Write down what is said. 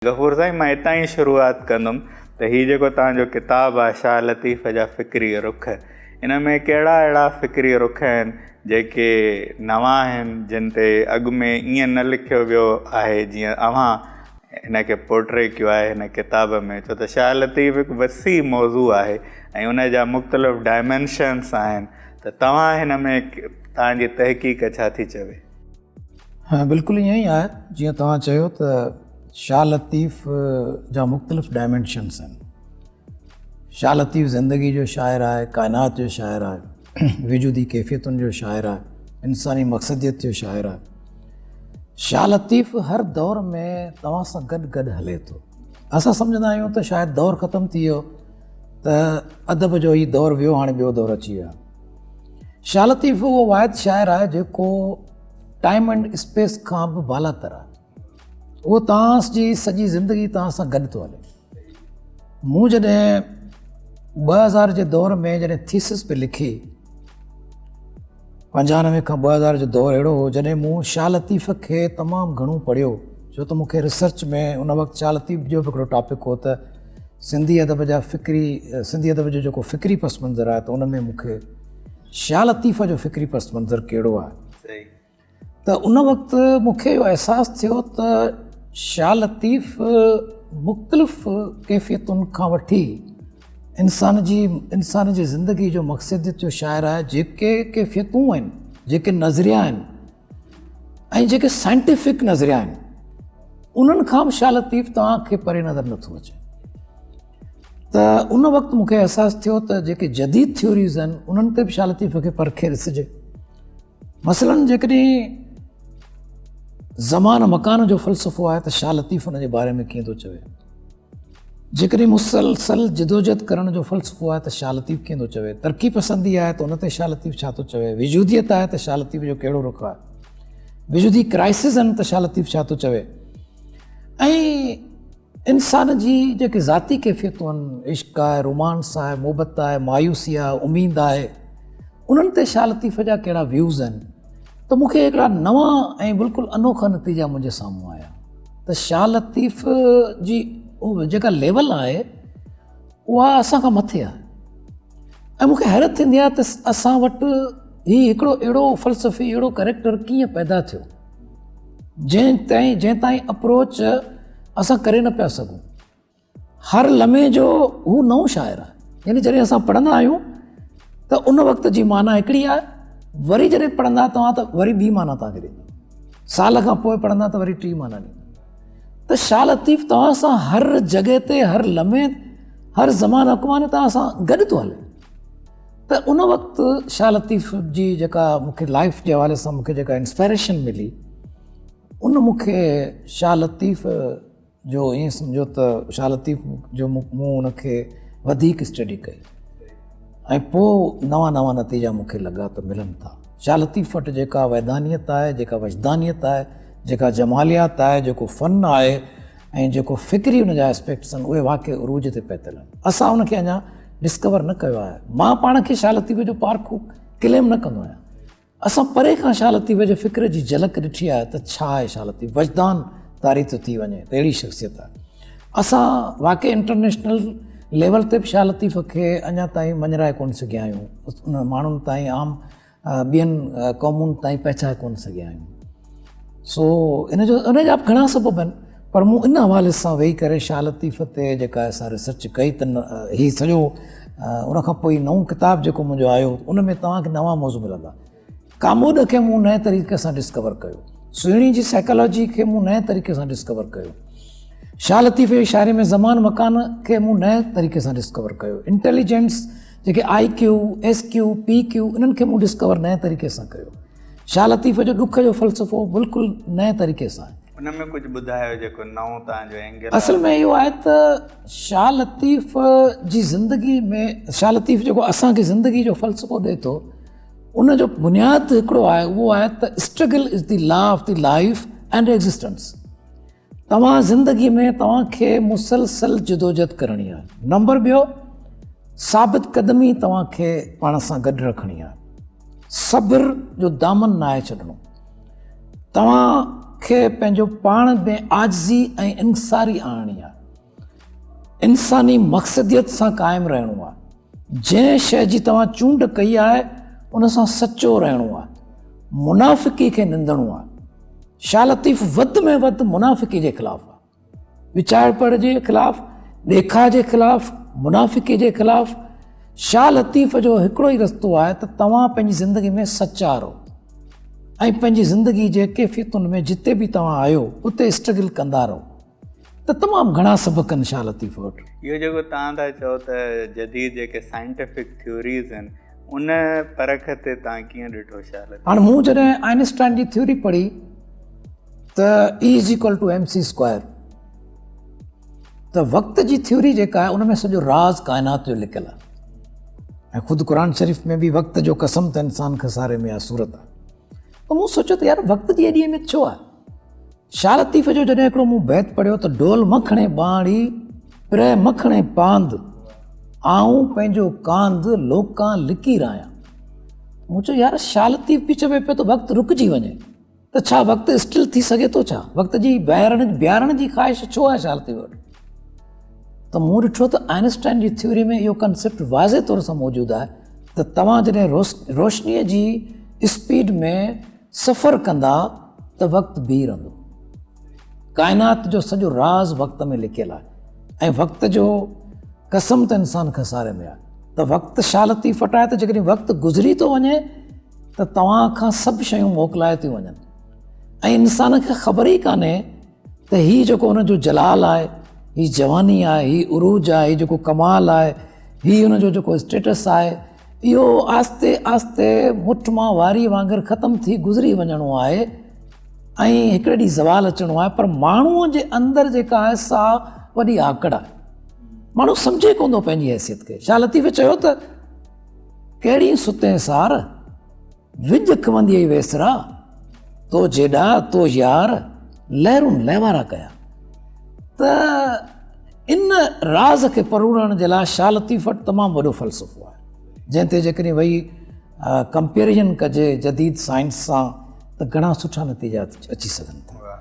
गफ़ूर साईं, मां हितां ई शुरूआत कंदुमि त हीउ जेको तव्हांजो किताबु आहे शाह लतीफ़ जा फ़िक्री रुख़, इन में कहिड़ा अहिड़ा फ़िक्री रुख़ आहिनि जेके नवां आहिनि, जिन ते अॻु में ईअं न लिखियो वियो आहे जीअं अव्हां हिन खे पोर्ट्रे कयो आहे हिन किताब में? छो त शाह लतीफ़ हिकु वसी मौज़ू आहे ऐं उन जा मुख़्तलिफ़ डायमेंशन्स आहिनि, त तव्हां हिन में तव्हांजी तहक़ीक़ छा थी चवे? हाँ, बिल्कुलु ईअं ई आहे जीअं तव्हां चयो त शाह लतीफ़ जा मुख़्तलिफ़ डायमेंशन्स आहिनि। शाह लतीफ़ ज़िंदगी जो शाइर आहे, काइनात जो शाइर आहे, वजूदी कैफ़ियतुनि जो शाइर आहे, इंसानी मक़सदियत जो शाइर आहे। शाह लतीफ़ हर दौर में तव्हां सां गॾु गॾु हले थो। असां सम्झंदा आहियूं त शायदि दौरु ख़तमु थी वियो, त अदब जो ई दौरु वियो, हाणे ॿियो दौरु अची वियो आहे। शाह लतीफ़ उहो वाहिद शाइर आहे जेको टाइम एंड स्पेस खां बि बालातर आहे। उहो तव्हांजी सॼी ज़िंदगी तव्हां सां गॾु थो हले। मूं जॾहिं 2000 जे दौर में जॾहिं थीसिस पे लिखी, 95 खां 2000 जो दौरु अहिड़ो हो जॾहिं मूं शाह लतीफ़ खे तमामु घणो पढ़ियो, छो त मूंखे रिसर्च में उन वक़्तु शाह लतीफ़ जो बि हिकिड़ो टॉपिक हो त सिंधी अदब जा सिंधी अदब जो जेको फ़िक्री पस मंज़र आहे, त उन में मूंखे शाह लतीफ़ जो फ़िक्री पस मंज़र कहिड़ो आहे। त उन वक़्तु मूंखे इहो अहसासु थियो त शाह लतीफ़ मुख़्तलिफ़ कैफ़ियतुनि खां वठी इंसान जी ज़िंदगी जो मक़सदियत जो शाइर आहे। जेके कैफ़ियतूं आहिनि, जेके नज़रिया आहिनि ऐं जेके साइंटिफिक नज़रिया आहिनि, उन्हनि खां बि शाह लतीफ़ तव्हांखे परे नज़र नथो अचे। त उन वक़्तु मूंखे अहसासु थियो त जेके जदीद थ्योरीज़ आहिनि, उन्हनि ते बि शाह लतीफ़ खे परखे ॾिसिजे। मसलन जेकॾहिं ज़मान मकान जो फ़लसफ़ो आहे त शाह लतीफ़ उन जे बारे में कीअं थो चवे। जेकॾहिं मुसलसल जिदोजहद करण जो फ़लसफ़ो आहे त शाह लतीफ़ कीअं थो चवे। तरक़ी पसंदी आहे त उन ते शाह लतीफ़ छा थो चवे। वजूदियत आहे त शाह लतीफ़ जो कहिड़ो रुख़ आहे। वजूदी क्राइसिस आहिनि त शाह लतीफ़ छा थो चवे। ऐं इंसान जी जेके ज़ाती कैफ़ियतूं आहिनि, इश्क़ आहे, रोमांस आहे, मोहबत आहे, मायूसी आहे, उमीद आहे, उन्हनि ते शाह लतीफ़ जा कहिड़ा व्यूज़ आहिनि। त मूंखे हिकिड़ा नवां ऐं बिल्कुलु अनोखा नतीजा मुंहिंजे साम्हूं आया त शाह लतीफ़ जी उहा जेका लेवल आहे उहा असां खां मथे आहे। ऐं मूंखे हैरत थींदी आहे त असां वटि हीउ हिकिड़ो अहिड़ो फ़लसफ़ी, अहिड़ो कैरेक्टर कीअं पैदा थियो, जंहिं ताईं अप्रोच असां करे न पिया सघूं। हर लम्हे जो हू नओं शाइर आहे। यानी जॾहिं असां पढ़ंदा आहियूं त उन वक़्त जी माना हिकिड़ी आहे, वरी जॾहिं पढ़ंदा तव्हां त वरी ॿी माना तव्हांखे ॾींदा, साल खां पोइ पढ़ंदा त वरी टी माना ॾींदा। त शाह लतीफ़ तव्हां सां हर जॻह ते, हर लम्हे, हर ज़मान अक़वान तव्हां सां गॾु थो हले। त उन वक़्तु शाह लतीफ़ जी जेका मूंखे लाइफ जे हवाले सां मूंखे जेका इंस्पायरेशन मिली, उन मूंखे शाह लतीफ़ जो ईअं सम्झो त शाह लतीफ़ जो मूं उनखे वधीक स्टडी कई ऐं पोइ नवां नतीजा मूंखे लॻा त मिलनि था। शाह लतीफ़ वटि जेका वैधानियत आहे, जेका वजदानियत आहे, जेका जमालियात आहे, जेको फ़न आहे ऐं जेको फ़िक्री उन जा एस्पेक्ट्स आहिनि, उहे वाक़ई उरूज ते पहुतल आहिनि। असां उनखे अञा डिस्कवर न कयो आहे। मां पाण खे शाह लतीफ़ जो पारखू क्लेम न कंदो आहियां। असां परे खां शाह लतीफ़ जे फ़िक्र जी झलक ॾिठी आहे त छा आहे शाह लतीफ़, वजदान तारी थो थी वञे त अहिड़ी शख़्सियत आहे। असां वाक़ई इंटरनेशनल लेवल ते बि शाह लतीफ़ खे अञा ताईं मञराए कोन सघिया आहियूं, उन माण्हुनि ताईं, आम ॿियनि क़ौमुनि ताईं पहुचाए कोन सघिया आहियूं। सो इन जा बि घणा सबब आहिनि, पर मूं इन हवाले सां वेही करे शाह लतीफ़ ते जेका असां रिसर्च कई त हीउ सॼो उनखां पोइ नओं किताबु जेको मुंहिंजो आयो, उन में तव्हांखे नवां मौज़ू मिलंदा। कामोद खे मूं नए तरीक़े सां डिस्कवर कयो, सुहिणी जी साइकोलॉजी खे मूं नए तरीक़े सां डिस्कवर कयो, शाह लतीफ़ जी शाइरी में ज़मान मकान खे मूं नए तरीक़े सां डिस्कवर कयो, इंटेलिजेंस जेके IQ, SQ, PQ, इन्हनि खे मूं डिस्कवर नए तरीक़े सां कयो। शाह लतीफ़ जो ॾुख जो फ़लसफ़ो बिल्कुलु नए तरीक़े सां आहे। उन में कुझु ॿुधायो जेको नओं तव्हांजो एंगल। असल में इहो आहे त शाह लतीफ़ जी ज़िंदगी में, शाह लतीफ़ जेको असांखे ज़िंदगी जो फ़लसफ़ो ॾिए थो, उन जो बुनियादु हिकिड़ो आहे, उहो आहे त struggle is the law of the life and existence. तव्हां ज़िंदगी में तव्हांखे मुसलसल जिदोजहद करणी आहे। नंबर ॿियो, साबित क़दमी तव्हांखे पाण सां गॾु रखणी आहे। सब्र जो दामन न आहे छॾिणो। तव्हां खे पंहिंजो पाण में आजिज़ी ऐं इंसारी आणणी आहे, इंसानी मक़सदियत सां क़ाइमु रहणो आहे। जंहिं शइ जी तव्हां चूंड कई आहे उन सां सचो रहणो आहे, मुनाफ़िकी खे निंदणो आहे। शाह लतीफ़ वधि में वधि मुनाफ़िकी जे ख़िलाफ़ु आहे, विचारपड़ जे ख़िलाफ़ु, ॾेखा जे ख़िलाफ़ु, मुनाफ़िकी जे ख़िलाफ़ु। शाह लतीफ़ जो हिकिड़ो ई रस्तो आहे त तव्हां पंहिंजी ज़िंदगी में सचा रहो ऐं पंहिंजी ज़िंदगी जे कैफ़ियतुनि में जिते बि तव्हां आहियो उते स्ट्रगल कंदा रहो। त तमामु घणा सबक़ आहिनि शाह लतीफ़ वटि। इहो जेको तव्हां था चओ त जदीद जेके साइंटिफिक थ्योरीज़ आहिनि उन परख ते तव्हां कीअं ॾिठो शाह लतीफ़? हाणे मूं जॾहिं आइंस्टाइन जी थ्योरी पढ़ी त E=mc², त वक़्त जी थ्योरी जेका आहे उन में सॼो राज़ काइनात जो लिकियलु आहे ऐं ख़ुदि क़ुर शरीफ़ में बि वक़्त जो कसम त इंसान खसारे में आहे सूरत आहे। त मूं सोचियो त यार वक़्त जी एॾी अहमियत छो आहे? शाह लतीफ़ जो जॾहिं हिकिड़ो मूं बैत पढ़ियो त डोल मखणे बाणी प्रे मखणे पांद आऊं पंहिंजो कांद लोकां लिकी रहियां। मूं चयो यार शाह लतीफ़ बि चवे पियो त वक़्तु रुकिजी वञे, त छा वक़्तु स्टिल थी सघे थो? छा वक़्त जी ॿियारण जी ख़्वाहिश छो आहे शाह लतीफ़ वटि? त मूं ॾिठो त आइंस्टाइन जी थ्योरी में इहो कंसेप्ट वाज़े तौर सां मौजूदु आहे त तव्हां जॾहिं रोशनीअ जी स्पीड में सफ़र कंदा त वक़्तु बीह रहंदो। काइनात जो सॼो राज़ वक़्त में लिकियलु आहे ऐं वक़्त जो कसम त इंसान खसारे में आहे। त वक़्तु शाह लतीफ़ वटि आहे त जेकॾहिं वक़्तु गुज़री थो वञे त तव्हां खां सभु शयूं मोकिलाए थियूं वञनि ऐं इंसान खे ख़बर ई कान्हे त हीउ जेको हुनजो जलाल आहे, हीअ जवानी आहे, हीअ उरूज आहे, हीअ जेको कमाल आहे, हीअ हुनजो जेको स्टेटस आहे, इहो आस्ते आस्ते मुठ मां वारी वांगुरु ख़तमु थी गुज़री वञिणो आहे ऐं हिकिड़े ॾींहुं ज़वाल अचिणो आहे। पर माण्हूअ जे अंदरि जेका आहे सा वॾी आकड़ आहे, माण्हू सम्झे कोन थो पंहिंजी हैसियत खे। शाह लतीफ़ चयो त कहिड़ी सुते सार विझ खवंदी वेसरा तो जेॾा तो यार लहरूं लहवारा कया। त इन राज़ खे परोड़ण जे लाइ शाह लतीफ़ वटि तमामु वॾो फ़लसफ़ो आहे, जंहिं ते जेकॾहिं वही कंपेरिजन कजे जदीद साइंस सां त घणा सुठा नतीजा अची सघनि था।